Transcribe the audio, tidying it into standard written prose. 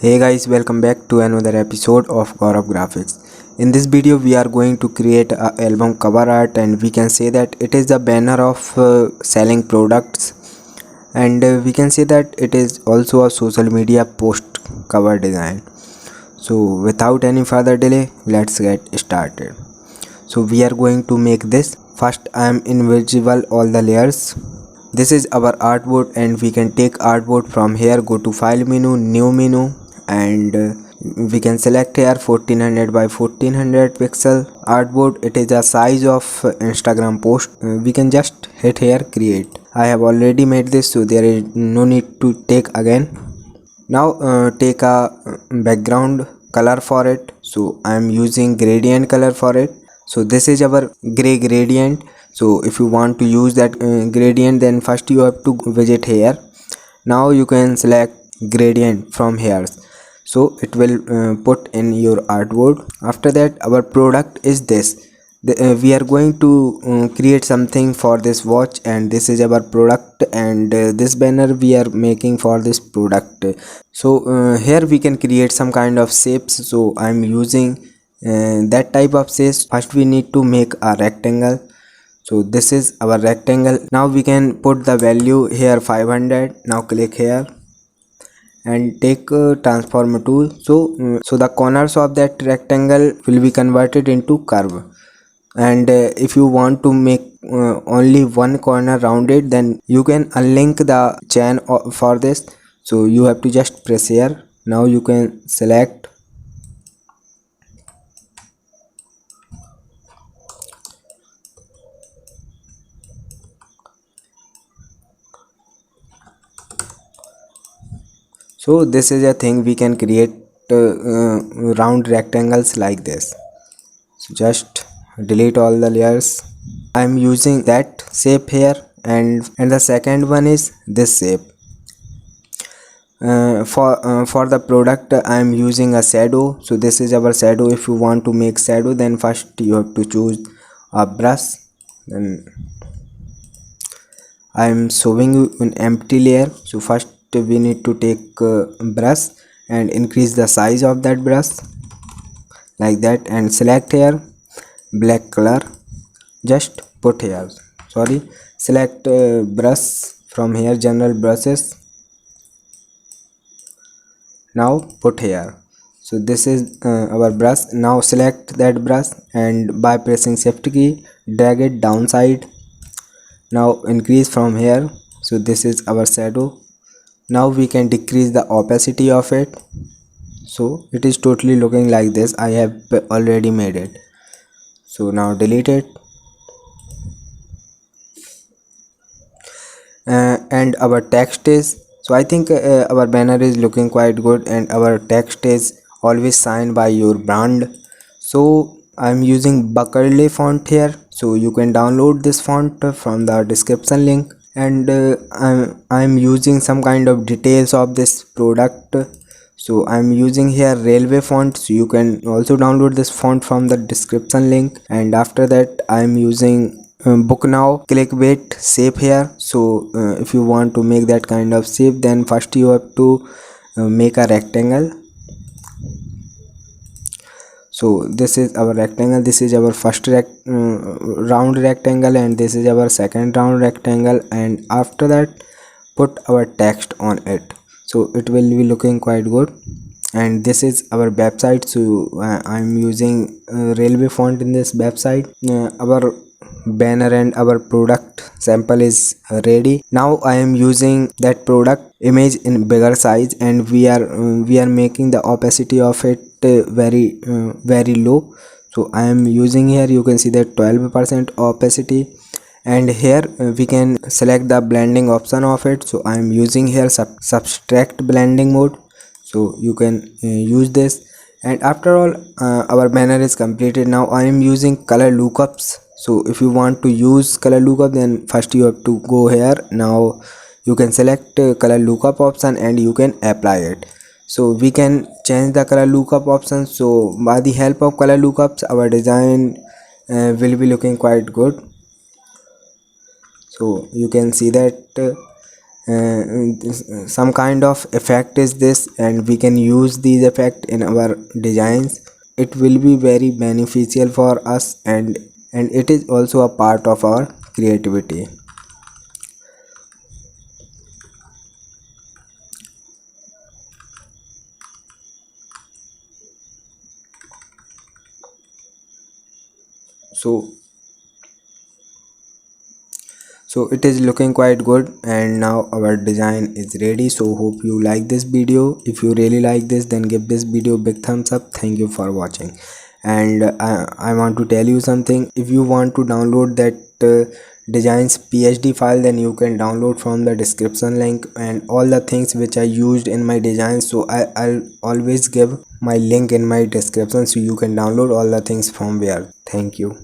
Hey guys, welcome back to another episode of Gaurav Graphics. In this video, we are going to create a album cover art, and we can say that it is the banner of selling products, and we can say that it is also a social media post cover design. So without any further delay, let's get started. So we are going to make this. First, I am invisible all the layers. This is our artboard, and we can take artboard from here. Go to file menu, new menu, and we can select here 1400 by 1400 pixel artboard. It is a size of Instagram post. We can just hit here create. I have already made this, so there is no need to take again. Now take a background color for it. So I am using gradient color for it. So this is our gray gradient. So if you want to use that gradient, then first you have to visit here. Now you can select gradient from here, so it will put in your artboard. After that, our product is this. We are going to create something for this watch, and this is our product, and this banner we are making for this product. So here we can create some kind of shapes. So I'm using that type of shapes. First we need to make a rectangle. So this is our rectangle. Now we can put the value here 500. Now click here and take transform tool. So the corners of that rectangle will be converted into curve, and if you want to make only one corner rounded, then you can unlink the chain for this. So you have to just press here. Now you can select. So this is a thing we can create round rectangles like this. So just delete all the layers. I'm using that shape here, and the second one is this shape. For the product, I'm using a shadow. So this is our shadow. If you want to make shadow, then first you have to choose a brush. Then I'm showing you an empty layer. So first we need to take brush and increase the size of that brush like that, and select here black color. Just put here, sorry, select brush from here, general brushes. Now put here. So this is our brush. Now select that brush, and by pressing shift key, drag it downside. Now increase from here. So this is our shadow. Now we can decrease the opacity of it, so it is totally looking like this. I have already made it. So now delete it. And our text is, so I think our banner is looking quite good, and our text is always signed by your brand. So I'm using Buckerley font here, so you can download this font from the description link. And I'm using some kind of details of this product. So I'm using here railway font, so you can also download this font from the description link. And after that, I'm using book now clickbait shape here. So if you want to make that kind of shape, then first you have to make a rectangle. So this is our rectangle. This is our first round rectangle, and this is our second round rectangle. And after that, put our text on it, so it will be looking quite good. And this is our website. So I'm using railway font in this website. Our banner and our product sample is ready. Now I am using that product image in bigger size, and we are making the opacity of it very low. So I am using here, you can see that 12% opacity. And here we can select the blending option of it. So I am using here subtract blending mode, so you can use this. And after all, our banner is completed. Now I am using color lookups. So if you want to use color lookup, then first you have to go here. Now you can select color lookup option, and you can apply it. So we can change the color lookup option. So by the help of color lookups, our design will be looking quite good. So you can see that some kind of effect is this, and we can use these effect in our designs. It will be very beneficial for us, and it is also a part of our creativity. So it is looking quite good, and now our design is ready. So hope you like this video. If you really like this, then give this video a big thumbs up. Thank you for watching. And I want to tell you something. If you want to download that designs PSD file, then you can download from the description link, and all the things which I used in my design. So I'll always give my link in my description, so you can download all the things from where. Thank you.